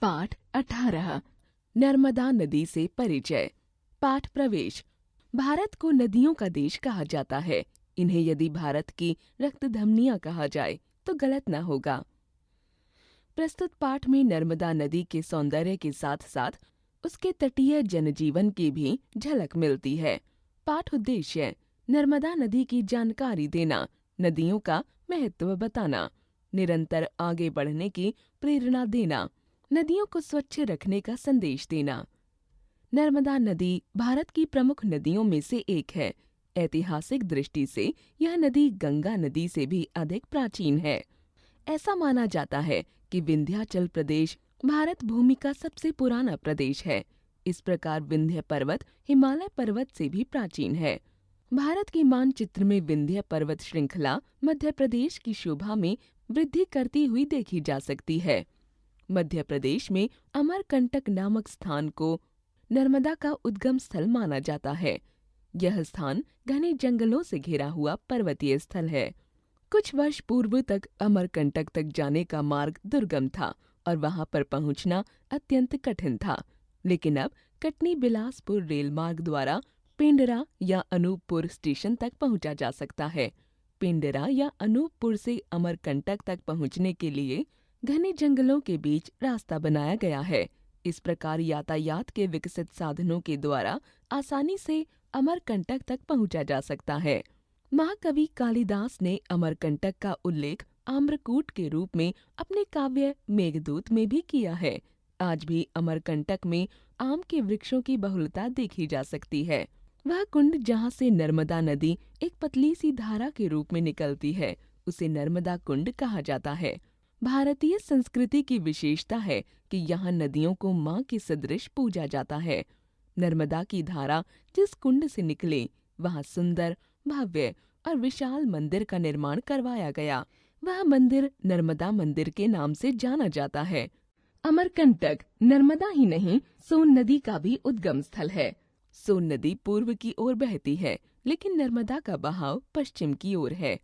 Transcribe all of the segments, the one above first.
पाठ 18 नर्मदा नदी से परिचय। पाठ प्रवेश। भारत को नदियों का देश कहा जाता है। इन्हें यदि भारत की रक्त धमनियां कहा जाए तो गलत न होगा। प्रस्तुत पाठ में नर्मदा नदी के सौंदर्य के साथ साथ उसके तटीय जनजीवन की भी झलक मिलती है। पाठ उद्देश्य: नर्मदा नदी की जानकारी देना, नदियों का महत्व बताना, निरंतर आगे बढ़ने की प्रेरणा देना, नदियों को स्वच्छ रखने का संदेश देना। नर्मदा नदी भारत की प्रमुख नदियों में से एक है। ऐतिहासिक दृष्टि से यह नदी गंगा नदी से भी अधिक प्राचीन है। ऐसा माना जाता है कि विंध्याचल प्रदेश भारत भूमि का सबसे पुराना प्रदेश है। इस प्रकार विंध्य पर्वत हिमालय पर्वत से भी प्राचीन है। भारत के मानचित्र में विंध्य पर्वत श्रृंखला मध्य प्रदेश की शोभा में वृद्धि करती हुई देखी जा सकती है। मध्य प्रदेश में अमरकंटक नामक स्थान को नर्मदा का उद्गम स्थल माना जाता है। यह स्थान घने जंगलों से घिरा हुआ पर्वतीय स्थल है। कुछ वर्ष पूर्व तक अमरकंटक तक जाने का मार्ग दुर्गम था और वहां पर पहुंचना अत्यंत कठिन था। लेकिन अब कटनी बिलासपुर रेल मार्ग द्वारा पिंडरा या अनूपपुर स्टेशन तक पहुंचा जा सकता है। पिंडरा या अनूपपुर से अमरकंटक तक पहुंचने के लिए घने जंगलों के बीच रास्ता बनाया गया है। इस प्रकार यातायात के विकसित साधनों के द्वारा आसानी से अमरकंटक तक पहुंचा जा सकता है। महाकवि कालिदास ने अमरकंटक का उल्लेख आम्रकूट के रूप में अपने काव्य मेघदूत में भी किया है। आज भी अमरकंटक में आम के वृक्षों की बहुलता देखी जा सकती है। वह कुंड जहाँ से नर्मदा नदी एक पतली सी धारा के रूप में निकलती है, उसे नर्मदा कुंड कहा जाता है। भारतीय संस्कृति की विशेषता है कि यहाँ नदियों को माँ के सदृश पूजा जाता है। नर्मदा की धारा जिस कुंड से निकले, वहाँ सुंदर, भव्य और विशाल मंदिर का निर्माण करवाया गया। वह मंदिर नर्मदा मंदिर के नाम से जाना जाता है। अमरकंटक नर्मदा ही नहीं, सोन नदी का भी उद्गम स्थल है। सोन नदी पूर्व की ओर बहती है, लेकिन नर्मदा का बहाव पश्चिम की ओर है।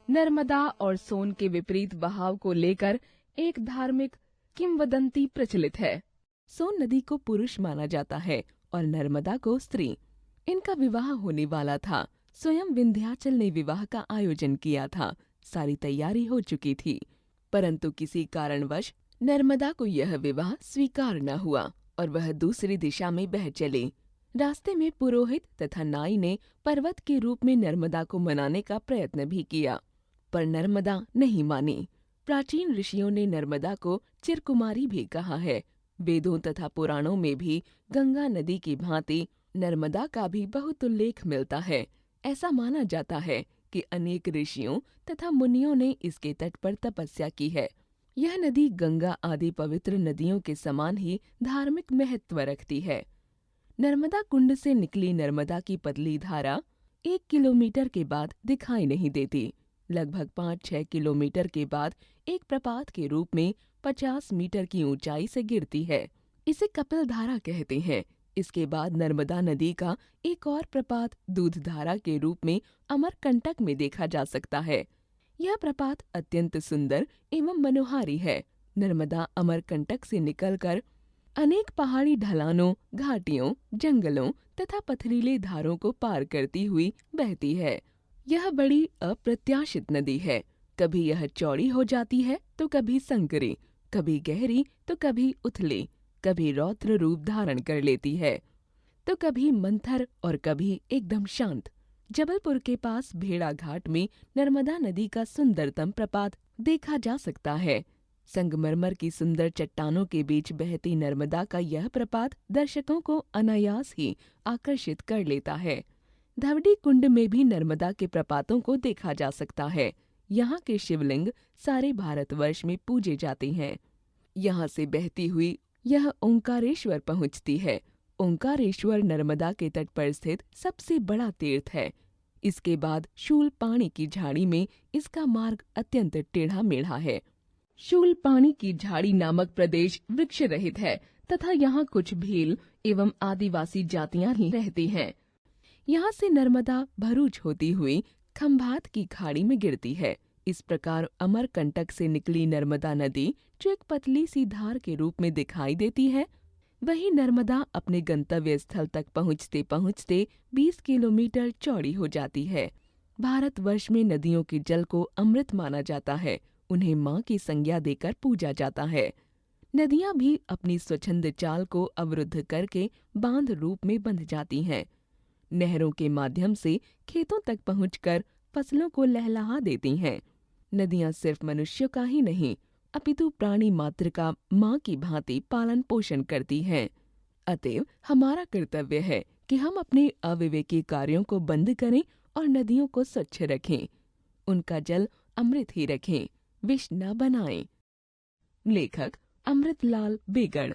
नर्मदा और सोन के विपरीत बहाव को लेकर एक धार्मिक किंवदंती प्रचलित है। सोन नदी को पुरुष माना जाता है और नर्मदा को स्त्री। इनका विवाह होने वाला था। स्वयं विंध्याचल ने विवाह का आयोजन किया था। सारी तैयारी हो चुकी थी, परंतु किसी कारणवश नर्मदा को यह विवाह स्वीकार न हुआ और वह दूसरी दिशा में बह चली। रास्ते में पुरोहित तथा नाई ने पर्वत के रूप में नर्मदा को मनाने का प्रयत्न भी किया, पर नर्मदा नहीं मानी। प्राचीन ऋषियों ने नर्मदा को चिरकुमारी भी कहा है। वेदों तथा पुराणों में भी गंगा नदी की भांति नर्मदा का भी बहुत उल्लेख मिलता है। ऐसा माना जाता है कि अनेक ऋषियों तथा मुनियों ने इसके तट पर तपस्या की है। यह नदी गंगा आदि पवित्र नदियों के समान ही धार्मिक महत्व रखती है। नर्मदा कुंड से निकली नर्मदा की पतली धारा 1 किलोमीटर के बाद दिखाई नहीं देती। लगभग 5-6 किलोमीटर के बाद एक प्रपात के रूप में 50 मीटर की ऊंचाई से गिरती है। इसे कपिल धारा कहते हैं। इसके बाद नर्मदा नदी का एक और प्रपात दूधधारा के रूप में अमरकंटक में देखा जा सकता है। यह प्रपात अत्यंत सुंदर एवं मनोहारी है। नर्मदा अमरकंटक से निकलकर अनेक पहाड़ी ढलानों, घाटियों, जंगलों तथा पथरीले धारों को पार करती हुई बहती है। यह बड़ी अप्रत्याशित नदी है। कभी यह चौड़ी हो जाती है तो कभी संकरी, कभी गहरी तो कभी उथली, कभी रौद्र रूप धारण कर लेती है तो कभी मंथर और कभी एकदम शांत। जबलपुर के पास भेड़ा घाट में नर्मदा नदी का सुंदरतम प्रपात देखा जा सकता है। संगमरमर की सुंदर चट्टानों के बीच बहती नर्मदा का यह प्रपात दर्शकों को अनायास ही आकर्षित कर लेता है। धवडी कुंड में भी नर्मदा के प्रपातों को देखा जा सकता है। यहाँ के शिवलिंग सारे भारतवर्ष में पूजे जाते हैं। यहाँ से बहती हुई यह ओंकारेश्वर पहुँचती है। ओंकारेश्वर नर्मदा के तट पर स्थित सबसे बड़ा तीर्थ है। इसके बाद शूलपाणी की झाड़ी में इसका मार्ग अत्यंत टेढ़ा मेढ़ा है। शूलपाणी की झाड़ी नामक प्रदेश वृक्ष रहित है तथा यहाँ कुछ भील एवं आदिवासी जातियां ही रहती हैं। यहाँ से नर्मदा भरूच होती हुई खंभात की खाड़ी में गिरती है। इस प्रकार अमरकंटक से निकली नर्मदा नदी जो एक पतली सी धार के रूप में दिखाई देती है, वही नर्मदा अपने गंतव्य स्थल तक पहुँचते पहुँचते 20 किलोमीटर चौड़ी हो जाती है। भारतवर्ष में नदियों के जल को अमृत माना जाता है, उन्हें माँ की संज्ञा देकर पूजा जाता है। नदियाँ भी अपनी स्वच्छंद चाल को अवरुद्ध करके बांध रूप में बंध जाती हैं। नहरों के माध्यम से खेतों तक पहुंचकर फसलों को लहलहा देती हैं। नदियाँ सिर्फ मनुष्यों का ही नहीं, अपितु प्राणी मात्र का माँ की भांति पालन पोषण करती हैं। अतएव हमारा कर्तव्य है कि हम अपने अविवेकी कार्यों को बंद करें और नदियों को स्वच्छ रखें। उनका जल अमृत ही रखें, विष न बनाएं। लेखक अमृतलाल बेगड़।